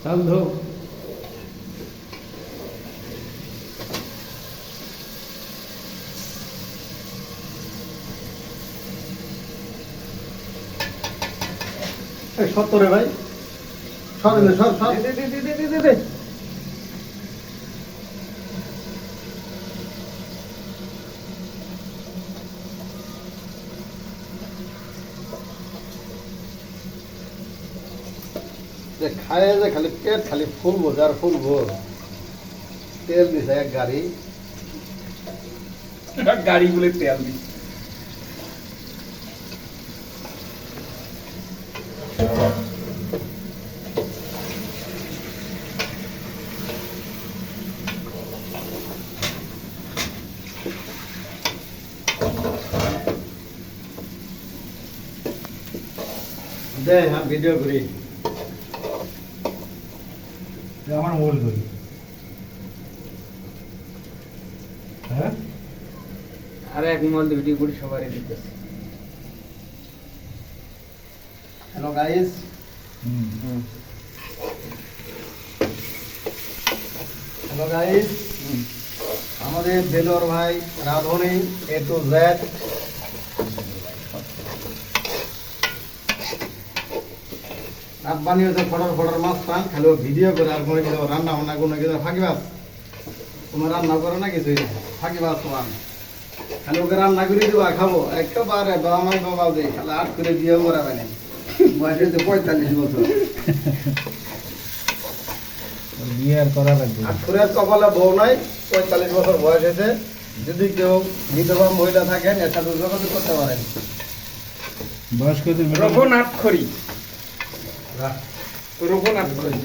চাল ধো সত্তরে ভাই সর সর সর দে খায় যে খালি পেট খালি ফুলবো যার ফুলবো তেল দিছে এক গাড়ি গাড়িগুলো তেল দিছে দে হ্যাঁ ভিডিও করি আমার মোবাইল করি হ্যাঁ আরে এক মোবাইল ভিডিও করি সবারই দিতেছে হ্যালো গাইস হ্যালো গাইস আমাদের দেলোর ভাই রাধুনি A to Z আব্বানি হচ্ছে ফটর মাছ পান খালি ভিডিও করে আর কোনো কিছু রান্না বান্না কোনো কিছু ফাঁকিবাস কোনো রান্না করে না কিছুই না ফাঁকিবাস পান খালি ওকে রান্না করে দেবা খাবো একেবারে বাবামাই বাবা দে খালি 8 করে বিয়ে করাবে না বয়স হচ্ছে 45 বছর বিয়ে আর করা লাগবে 8 করে কপালে বউ নাই 45 বছর বয়স হয়েছে যদি কেউ বিধবা মহিলা থাকেন এর সাথে যোগাযোগ করতে পারেন বয়স্কদের রঘুনাথ খড়ি রঘুনাথ খড়ি